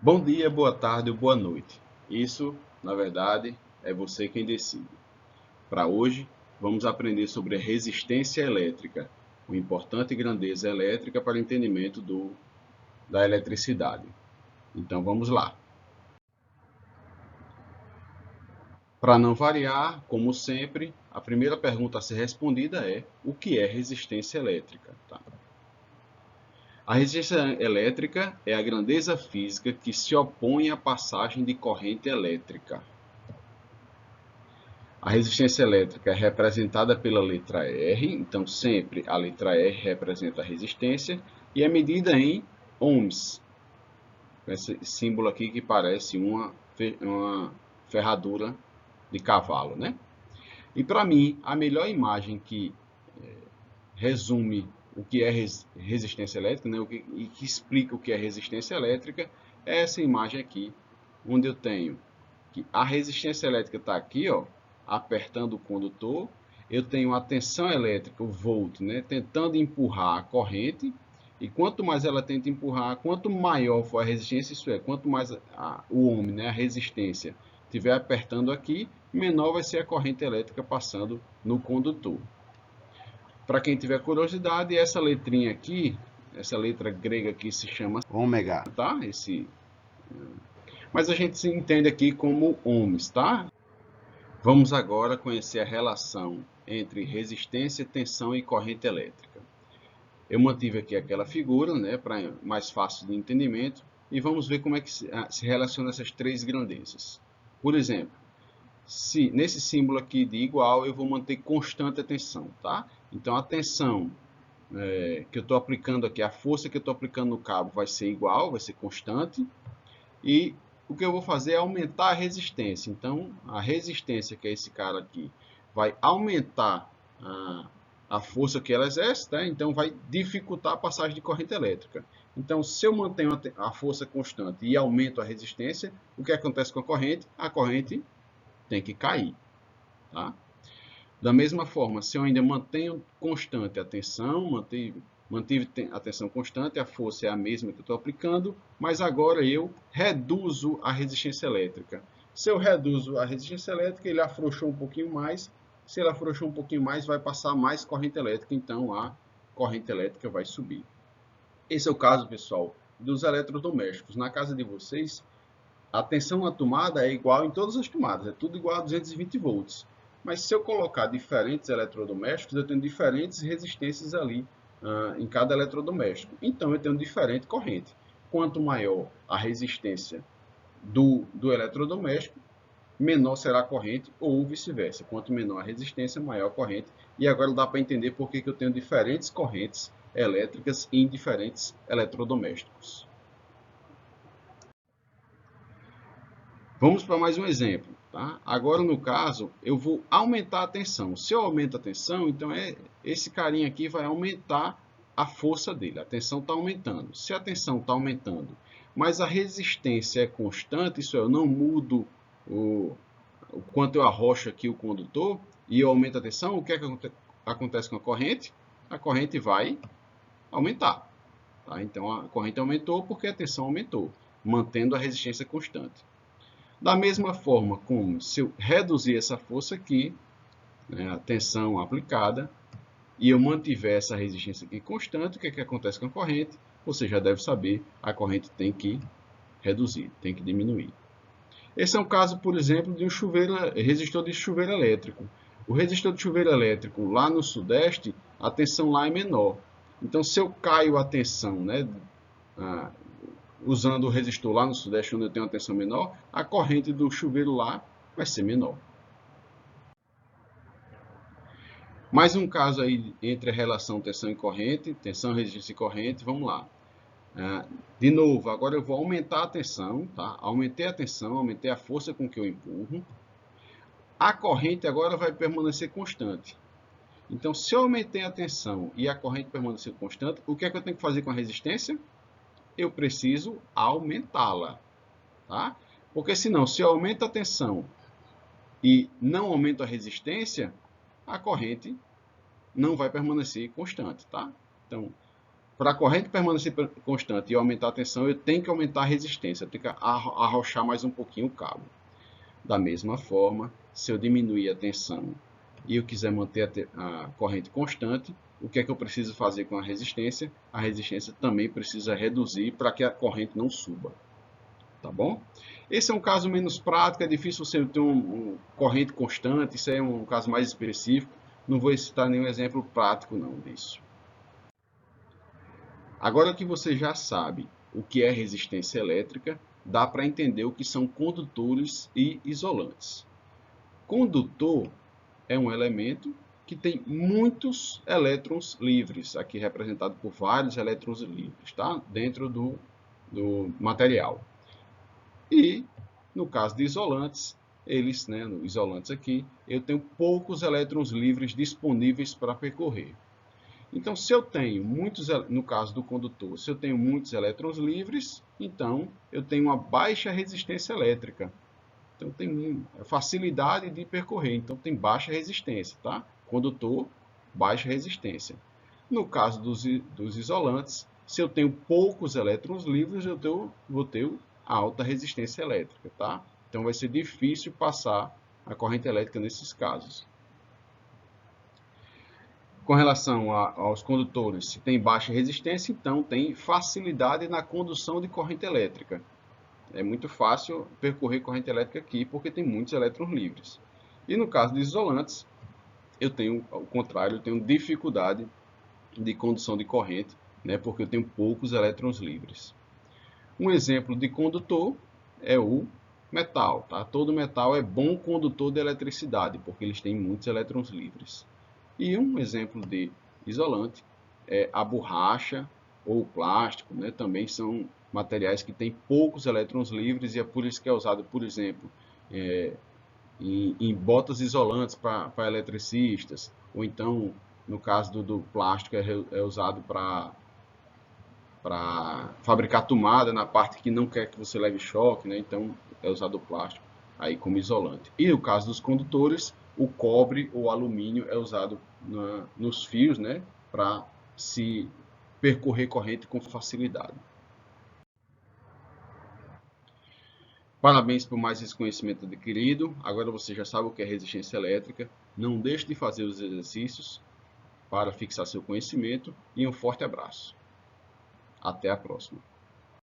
Bom dia, boa tarde ou boa noite. Isso, na verdade, é você quem decide. Para hoje, vamos aprender sobre a resistência elétrica, uma importante grandeza elétrica para o entendimento da eletricidade. Então vamos lá. Para não variar, como sempre, a primeira pergunta a ser respondida é: o que é resistência elétrica? Tá? A resistência elétrica é a grandeza física que se opõe à passagem de corrente elétrica. A resistência elétrica é representada pela letra R, então sempre a letra R representa a resistência e é medida em ohms. Esse símbolo aqui que parece uma ferradura de cavalo, né? E para mim, a melhor imagem que resume o que é resistência elétrica, né? E que explica o que é resistência elétrica é essa imagem aqui, onde eu tenho que a resistência elétrica está aqui, ó, apertando o condutor. Eu tenho a tensão elétrica, o volt, né, tentando empurrar a corrente. E quanto mais ela tenta empurrar, quanto maior for a resistência, isso é, quanto mais o ohm, né, a resistência, estiver apertando aqui, menor vai ser a corrente elétrica passando no condutor. Para quem tiver curiosidade, essa letrinha aqui, essa letra grega aqui se chama ômega, tá? Mas a gente se entende aqui como ohms, tá? Vamos agora conhecer a relação entre resistência, tensão e corrente elétrica. Eu mantive aqui aquela figura, né, para mais fácil de entendimento, e vamos ver como é que se relaciona essas três grandezas. Por exemplo, se nesse símbolo aqui de igual, eu vou manter constante a tensão, tá? Então a tensão que eu estou aplicando aqui, a força que eu estou aplicando no cabo vai ser igual, vai ser constante, e o que eu vou fazer é aumentar a resistência. Então, a resistência, que é esse cara aqui, vai aumentar a força que ela exerce, tá? Então vai dificultar a passagem de corrente elétrica. Então, se eu mantenho a força constante e aumento a resistência, o que acontece com a corrente? A corrente tem que cair. Tá? Da mesma forma, se eu ainda mantenho constante a tensão, mantive a tensão constante, a força é a mesma que eu estou aplicando, mas agora eu reduzo a resistência elétrica. Se eu reduzo a resistência elétrica, ele afrouxou um pouquinho mais. Se ele afrouxou um pouquinho mais, vai passar mais corrente elétrica, então a corrente elétrica vai subir. Esse é o caso, pessoal, dos eletrodomésticos. Na casa de vocês, a tensão na tomada é igual em todas as tomadas, é tudo igual a 220 volts. Mas se eu colocar diferentes eletrodomésticos, eu tenho diferentes resistências ali em cada eletrodoméstico. Então eu tenho diferente corrente. Quanto maior a resistência do eletrodoméstico, menor será a corrente, ou vice-versa. Quanto menor a resistência, maior a corrente. E agora dá para entender por que eu tenho diferentes correntes elétricas em diferentes eletrodomésticos. Vamos para mais um exemplo. Tá? Agora, no caso, eu vou aumentar a tensão. Se eu aumento a tensão, então esse carinha aqui vai aumentar a força dele. A tensão está aumentando. Se a tensão está aumentando, mas a resistência é constante, isso é, eu não mudo o quanto eu arrocho aqui o condutor e eu aumento a tensão, o que é que acontece com a corrente? A corrente vai aumentar. Tá? Então, a corrente aumentou porque a tensão aumentou, mantendo a resistência constante. Da mesma forma como se eu reduzir essa força aqui, né, a tensão aplicada, e eu mantiver essa resistência aqui constante, o que acontece com a corrente? Você já deve saber, a corrente tem que reduzir, tem que diminuir. Esse é um caso, por exemplo, de um resistor de chuveiro elétrico. O resistor de chuveiro elétrico lá no sudeste, a tensão lá é menor. Então, se eu caio a tensão, né, usando o resistor lá no sudeste, onde eu tenho uma tensão menor, a corrente do chuveiro lá vai ser menor. Mais um caso aí entre a relação tensão e corrente, tensão, resistência e corrente, vamos lá. De novo, agora eu vou aumentar a tensão, tá? Aumentei a tensão, aumentei a força com que eu empurro. A corrente agora vai permanecer constante. Então, se eu aumentei a tensão e a corrente permanecer constante, o que é que eu tenho que fazer com a resistência? Eu preciso aumentá-la, tá? Porque senão, se eu aumento a tensão e não aumento a resistência, a corrente não vai permanecer constante, tá? Então, Para a corrente permanecer constante e aumentar a tensão, eu tenho que aumentar a resistência, eu tenho que arrochar mais um pouquinho o cabo. Da mesma forma, se eu diminuir a tensão e eu quiser manter a corrente constante, o que é que eu preciso fazer com a resistência? A resistência também precisa reduzir para que a corrente não suba. Tá bom? Esse é um caso menos prático, é difícil você ter uma corrente constante, isso é um caso mais específico. Não vou citar nenhum exemplo prático não disso. Agora que você já sabe o que é resistência elétrica, dá para entender o que são condutores e isolantes. Condutor é um elemento que tem muitos elétrons livres, aqui representado por vários elétrons livres, tá? Dentro do material. E, no caso de isolantes, eles, né, no isolantes aqui, eu tenho poucos elétrons livres disponíveis para percorrer. Então, se eu tenho muitos, no caso do condutor, se eu tenho muitos elétrons livres, então eu tenho uma baixa resistência elétrica. Então, tem facilidade de percorrer, então tem baixa resistência, tá? Condutor, baixa resistência. No caso dos isolantes, se eu tenho poucos elétrons livres, eu vou ter alta resistência elétrica, tá? Então vai ser difícil passar a corrente elétrica nesses casos. Com relação aos condutores, se tem baixa resistência, então tem facilidade na condução de corrente elétrica. É muito fácil percorrer corrente elétrica aqui, porque tem muitos elétrons livres. E no caso dos isolantes, eu tenho, ao contrário, eu tenho dificuldade de condução de corrente, né, porque eu tenho poucos elétrons livres. Um exemplo de condutor é o metal. Tá? Todo metal é bom condutor de eletricidade, porque eles têm muitos elétrons livres. E um exemplo de isolante é a borracha ou o plástico, né? Também são materiais que têm poucos elétrons livres e é por isso que é usado, por exemplo, em botas isolantes para eletricistas, ou então, no caso do plástico, é usado para fabricar tomada na parte que não quer que você leve choque, né? Então é usado o plástico aí como isolante. E no caso dos condutores, o cobre ou alumínio é usado nos fios, né? Para se percorrer corrente com facilidade. Parabéns por mais esse conhecimento adquirido. Agora você já sabe o que é resistência elétrica. Não deixe de fazer os exercícios para fixar seu conhecimento e um forte abraço. Até a próxima.